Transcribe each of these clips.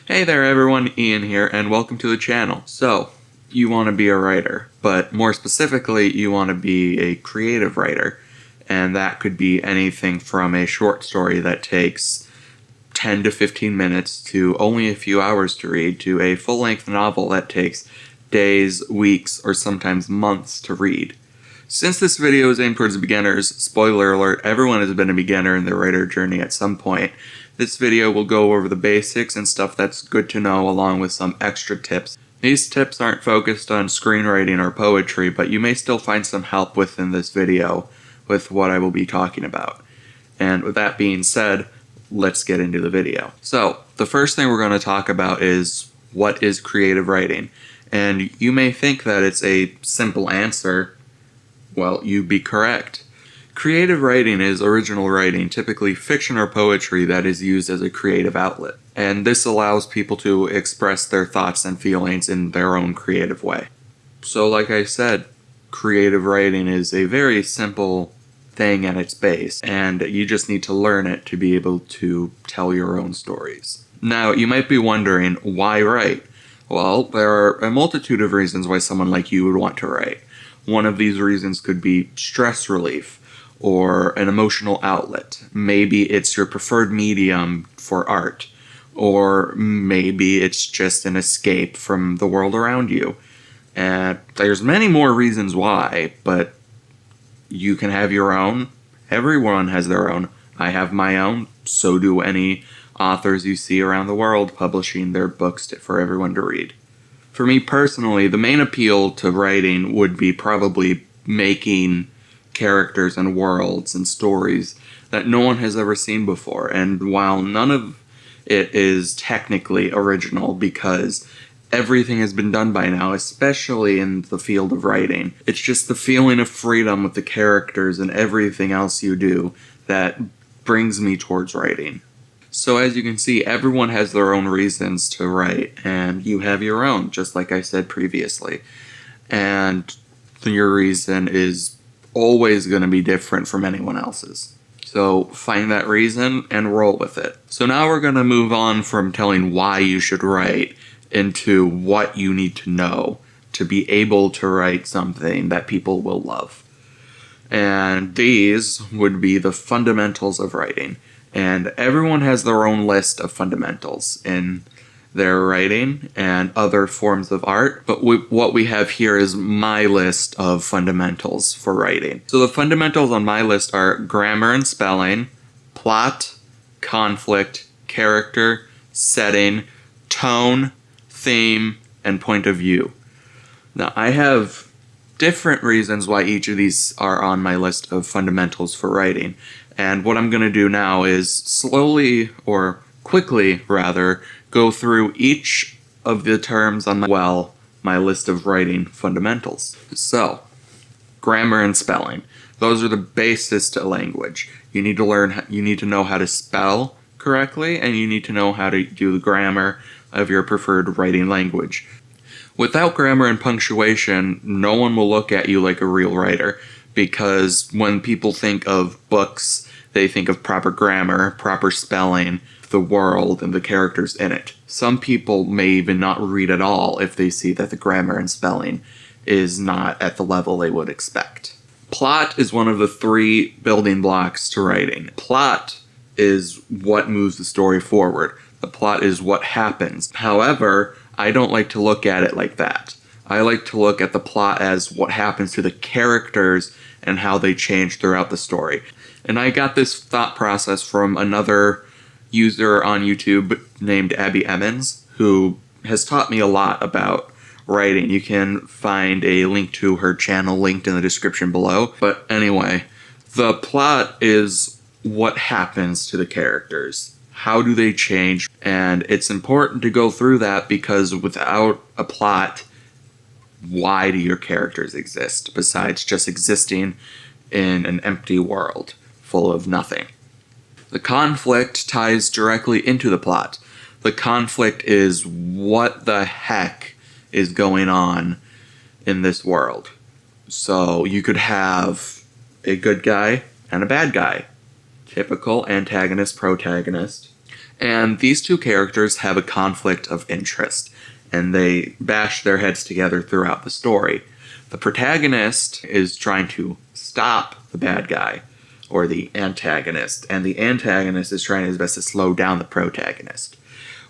Hey there everyone, Ian here, and welcome to the channel. So, you want to be a writer, but more specifically, you want to be a creative writer. And that could be anything from a short story that takes 10 to 15 minutes to only a few hours to read, to a full-length novel that takes days, weeks, or sometimes months to read. Since this video is aimed towards beginners, spoiler alert, everyone has been a beginner in their writer journey at some point. This video will go over the basics and stuff that's good to know along with some extra tips. These tips aren't focused on screenwriting or poetry, but you may still find some help within this video with what I will be talking about. And with that being said, let's get into the video. So, the first thing we're going to talk about is what is creative writing. And you may think that it's a simple answer. Well, you'd be correct. Creative writing is original writing, typically fiction or poetry, that is used as a creative outlet. And this allows people to express their thoughts and feelings in their own creative way. So like I said, creative writing is a very simple thing at its base, and you just need to learn it to be able to tell your own stories. Now, you might be wondering, why write? Well, there are a multitude of reasons why someone like you would want to write. One of these reasons could be stress relief, or an emotional outlet. Maybe it's your preferred medium for art, or maybe it's just an escape from the world around you. And there's many more reasons why, but you can have your own. Everyone has their own. I have my own. So do any authors you see around the world publishing their books for everyone to read. For me personally, the main appeal to writing would be probably making characters and worlds and stories that no one has ever seen before. And while none of it is technically original, because everything has been done by now, especially in the field of writing, it's just the feeling of freedom with the characters and everything else you do that brings me towards writing. So as you can see, everyone has their own reasons to write, and you have your own, just like I said previously. And your reason is always going to be different from anyone else's. So find that reason and roll with it. So now we're going to move on from telling why you should write into what you need to know to be able to write something that people will love. And these would be the fundamentals of writing. And everyone has their own list of fundamentals in their writing and other forms of art, but what we have here is my list of fundamentals for writing. So the fundamentals on my list are grammar and spelling, plot, conflict, character, setting, tone, theme, and point of view. Now, I have different reasons why each of these are on my list of fundamentals for writing, and what I'm going to do now is slowly, or quickly rather, go through each of the terms on my list of writing fundamentals. So, grammar and spelling. Those are the basis to language. You need to know how to spell correctly, and you need to know how to do the grammar of your preferred writing language. Without grammar and punctuation, no one will look at you like a real writer, because when people think of books, they think of proper grammar, proper spelling, the world, and the characters in it. Some people may even not read at all if they see that the grammar and spelling is not at the level they would expect. Plot is one of the three building blocks to writing. Plot is what moves the story forward. The plot is what happens. However, I don't like to look at it like that. I like to look at the plot as what happens to the characters and how they change throughout the story. And I got this thought process from another user on YouTube named Abby Emmons, who has taught me a lot about writing. You can find a link to her channel linked in the description below. But anyway, the plot is what happens to the characters. How do they change? And it's important to go through that, because without a plot, why do your characters exist besides just existing in an empty world full of nothing? The conflict ties directly into the plot. The conflict is what the heck is going on in this world. So you could have a good guy and a bad guy. Typical antagonist, protagonist. And these two characters have a conflict of interest, and they bash their heads together throughout the story. The protagonist is trying to stop the bad guy, or the antagonist, and the antagonist is trying his best to slow down the protagonist.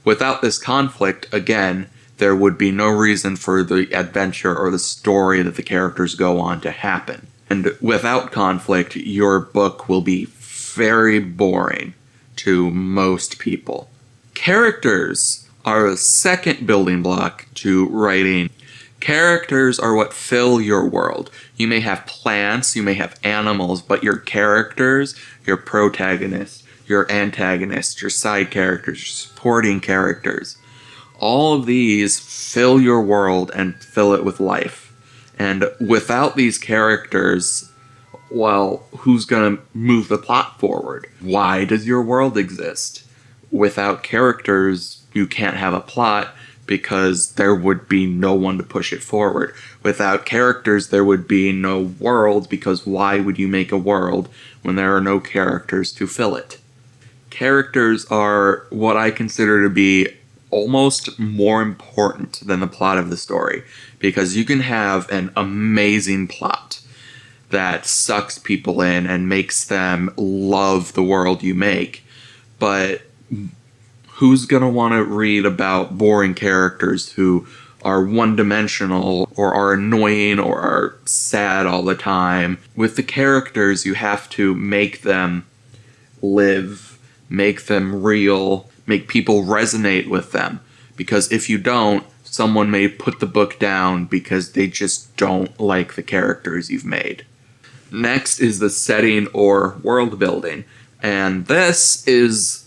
Without this conflict, again, there would be no reason for the adventure or the story that the characters go on to happen. And without conflict, your book will be very boring to most people. Characters are the second building block to writing. Characters are what fill your world. You may have plants, you may have animals, but your characters, your protagonist, your antagonist, your side characters, your supporting characters, all of these fill your world and fill it with life. And without these characters, well, who's going to move the plot forward? Why does your world exist? Without characters, you can't have a plot because there would be no one to push it forward. Without characters, there would be no world because why would you make a world when there are no characters to fill it? Characters are what I consider to be almost more important than the plot of the story, because you can have an amazing plot that sucks people in and makes them love the world you make, but who's going to want to read about boring characters who are one-dimensional or are annoying or are sad all the time? With the characters, you have to make them live, make them real, make people resonate with them. Because if you don't, someone may put the book down because they just don't like the characters you've made. Next is the setting or world building. And this is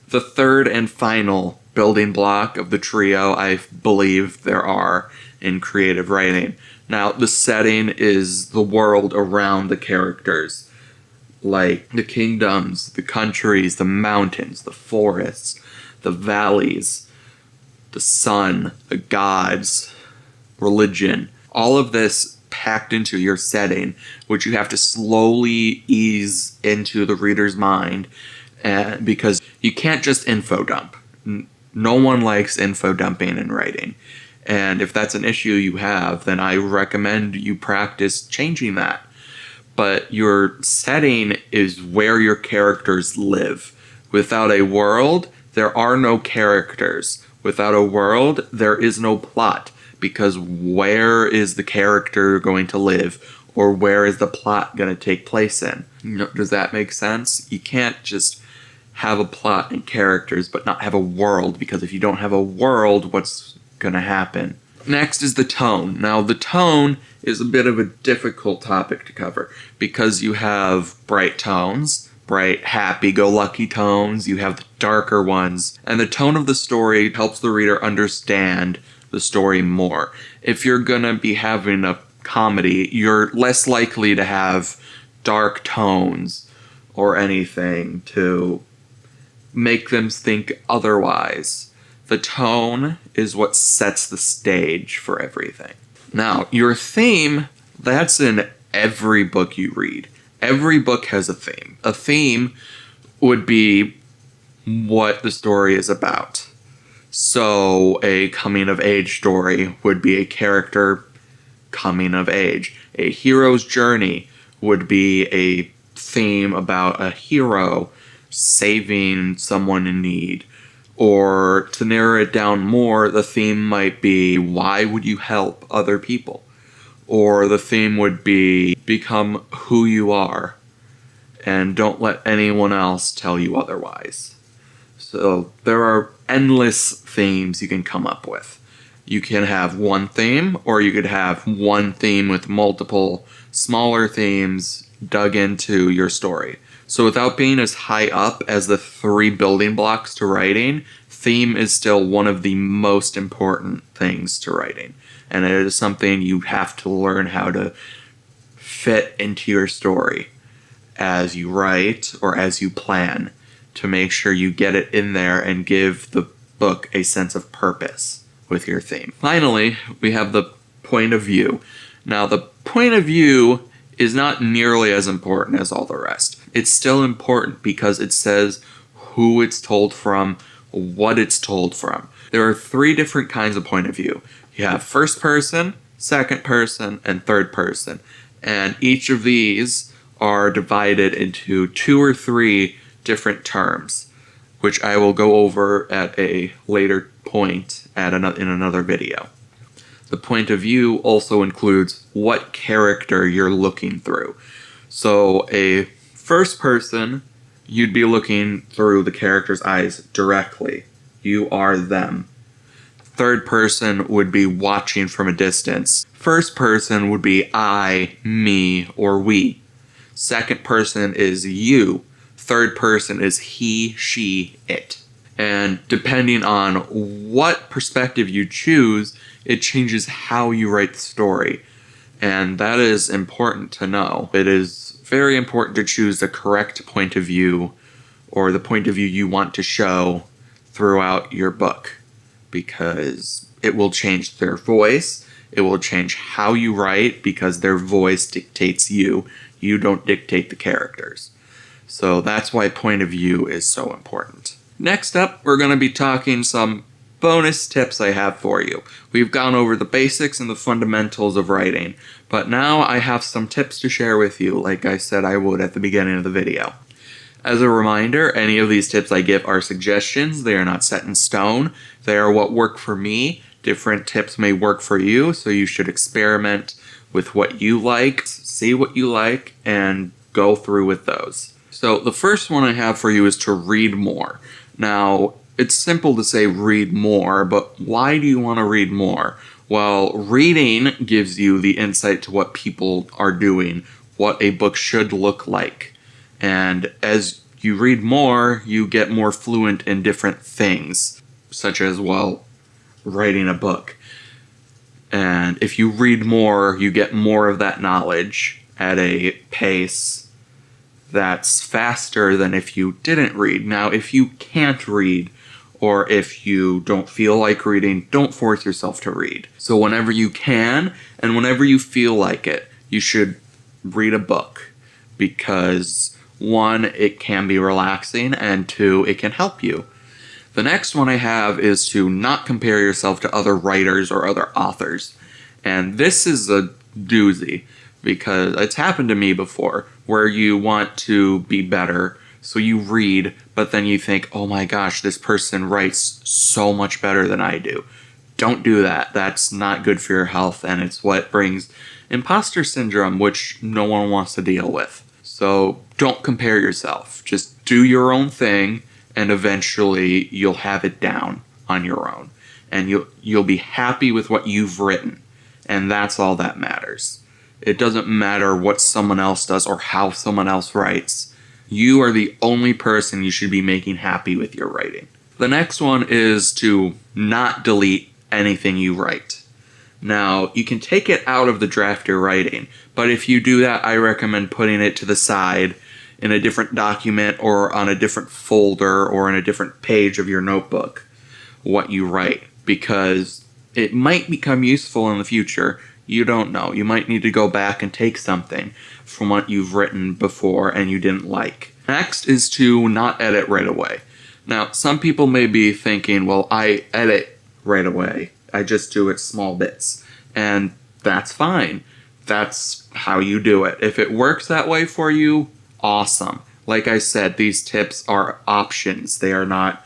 the third and final building block of the trio I believe there are in creative writing. Now, the setting is the world around the characters, like the kingdoms, the countries, the mountains, the forests, the valleys, the sun, the gods, religion. All of this packed into your setting, which you have to slowly ease into the reader's mind, because you can't just info dump. No one likes info dumping in writing. And if that's an issue you have, then I recommend you practice changing that. But your setting is where your characters live. Without a world, there are no characters. Without a world, there is no plot. Because where is the character going to live? Or where is the plot going to take place in? Does that make sense? You can't just have a plot and characters but not have a world, because if you don't have a world, what's going to happen? Next is the tone. Now, the tone is a bit of a difficult topic to cover because you have bright tones, bright, happy-go-lucky tones, you have the darker ones, and the tone of the story helps the reader understand the story more. If you're going to be having a comedy, you're less likely to have dark tones or anything to make them think otherwise. The tone is what sets the stage for everything. Now, your theme, that's in every book you read. Every book has a theme. A theme would be what the story is about. So, a coming-of-age story would be a character coming of age. A hero's journey would be a theme about a hero saving someone in need. Or, to narrow it down more, the theme might be, why would you help other people? Or the theme would be, become who you are, and don't let anyone else tell you otherwise. So, there are endless themes you can come up with. You can have one theme, or you could have one theme with multiple smaller themes dug into your story. So without being as high up as the 3 building blocks to writing, theme is still one of the most important things to writing. And it is something you have to learn how to fit into your story as you write or as you plan to make sure you get it in there and give the book a sense of purpose with your theme. Finally, we have the point of view. Now, the point of view is not nearly as important as all the rest. It's still important because it says who it's told from, what it's told from. There are 3 different kinds of point of view. You have first person, second person, and third person. And each of these are divided into 2 or 3 different terms, which I will go over at a later point in another video. The point of view also includes what character you're looking through. So a first person, you'd be looking through the character's eyes directly. You are them. Third person would be watching from a distance. First person would be I, me, or we. Second person is you. Third person is he, she, it. And depending on what perspective you choose, it changes how you write the story. And that is important to know. It is very important to choose the correct point of view, or the point of view you want to show throughout your book, because it will change their voice. It will change how you write, because their voice dictates you. You don't dictate the characters. So that's why point of view is so important. Next up, we're going to be talking some bonus tips I have for you. We've gone over the basics and the fundamentals of writing, but now I have some tips to share with you, like I said I would at the beginning of the video. As a reminder, any of these tips I give are suggestions. They are not set in stone. They are what work for me. Different tips may work for you, so you should experiment with what you like, see what you like, and go through with those. So the first one I have for you is to read more. Now, it's simple to say read more, but why do you want to read more? Well, reading gives you the insight to what people are doing, what a book should look like. And as you read more, you get more fluent in different things, such as, well, writing a book. And if you read more, you get more of that knowledge at a pace that's faster than if you didn't read. Now, if you can't read, or if you don't feel like reading, don't force yourself to read. So whenever you can, and whenever you feel like it, you should read a book. Because 1, it can be relaxing, and 2, it can help you. The next one I have is to not compare yourself to other writers or other authors. And this is a doozy, because it's happened to me before, where you want to be better, so you read, but then you think, oh my gosh, this person writes so much better than I do. Don't do that. That's not good for your health, and it's what brings imposter syndrome, which no one wants to deal with. So don't compare yourself. Just do your own thing, and eventually you'll have it down on your own. And you'll be happy with what you've written. And that's all that matters. It doesn't matter what someone else does or how someone else writes. You are the only person you should be making happy with your writing. The next one is to not delete anything you write. Now, you can take it out of the draft you're writing, but if you do that, I recommend putting it to the side in a different document or on a different folder or in a different page of your notebook, what you write, because it might become useful in the future. You don't know. You might need to go back and take something from what you've written before and you didn't like. Next is to not edit right away. Now, some people may be thinking, well, I edit right away. I just do it small bits. And that's fine. That's how you do it. If it works that way for you, awesome. Like I said, these tips are options. They are not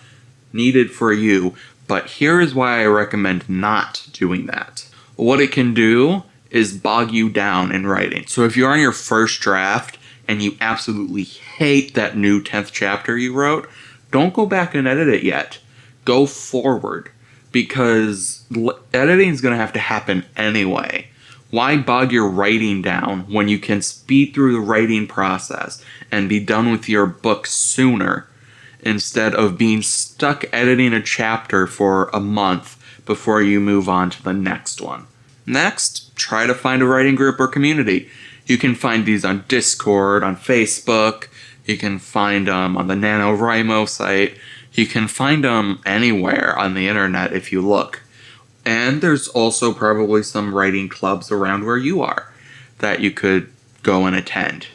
needed for you. But here is why I recommend not doing that. What it can do is bog you down in writing. So if you're on your first draft and you absolutely hate that new 10th chapter you wrote, don't go back and edit it yet. Go forward, because editing is going to have to happen anyway. Why bog your writing down when you can speed through the writing process and be done with your book sooner, instead of being stuck editing a chapter for a month before you move on to the next one? Next, try to find a writing group or community. You can find these on Discord, on Facebook. You can find them on the NaNoWriMo site. You can find them anywhere on the internet if you look. And there's also probably some writing clubs around where you are that you could go and attend.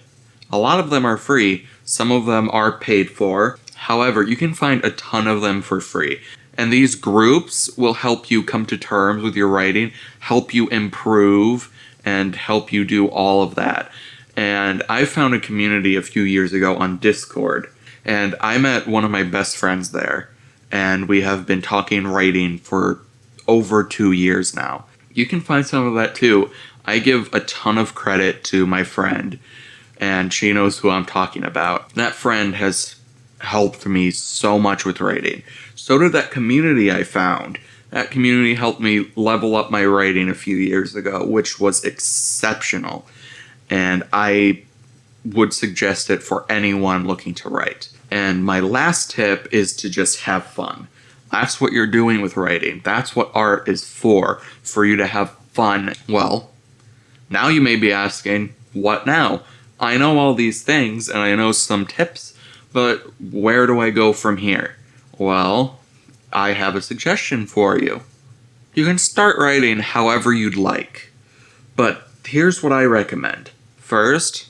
A lot of them are free. Some of them are paid for. However, you can find a ton of them for free. And these groups will help you come to terms with your writing, help you improve, and help you do all of that. And I found a community a few years ago on Discord, and I met one of my best friends there, and we have been talking writing for over 2 years now. You can find some of that too. I give a ton of credit to my friend, and she knows who I'm talking about. That friend has helped me so much with writing. So did that community I found. That community helped me level up my writing a few years ago, which was exceptional. And I would suggest it for anyone looking to write. And my last tip is to just have fun. That's what you're doing with writing. That's what art is for you to have fun. Well, now you may be asking, what now? I know all these things and I know some tips, but where do I go from here? Well, I have a suggestion for you. You can start writing however you'd like, but here's what I recommend. First,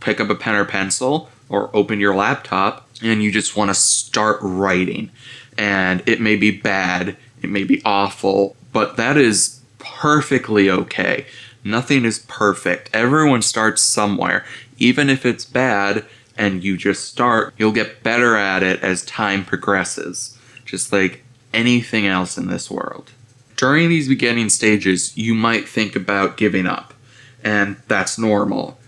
pick up a pen or pencil or open your laptop and you just want to start writing. And it may be bad, it may be awful, but that is perfectly okay. Nothing is perfect. Everyone starts somewhere. Even if it's bad and you just start, you'll get better at it as time progresses. Just like anything else in this world. During these beginning stages, you might think about giving up, and that's normal.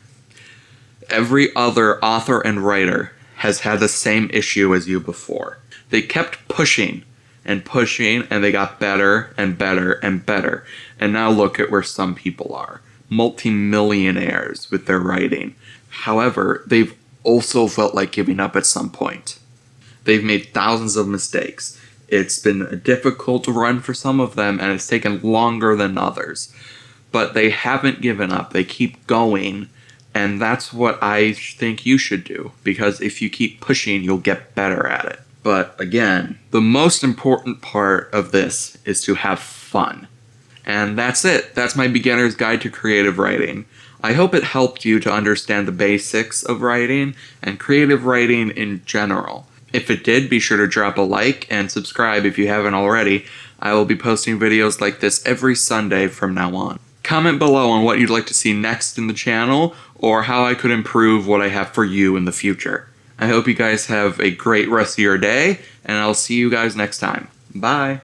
Every other author and writer has had the same issue as you before. They kept pushing, and they got better and better and better. And now look at where some people are. Multi-millionaires with their writing. However, they've also felt like giving up at some point. They've made thousands of mistakes. It's been a difficult run for some of them, and it's taken longer than others. But they haven't given up. They keep going, and that's what I think you should do. Because if you keep pushing, you'll get better at it. But again, the most important part of this is to have fun. And that's it. That's my beginner's guide to creative writing. I hope it helped you to understand the basics of writing and creative writing in general. If it did, be sure to drop a like and subscribe if you haven't already. I will be posting videos like this every Sunday from now on. Comment below on what you'd like to see next in the channel or how I could improve what I have for you in the future. I hope you guys have a great rest of your day, and I'll see you guys next time. Bye!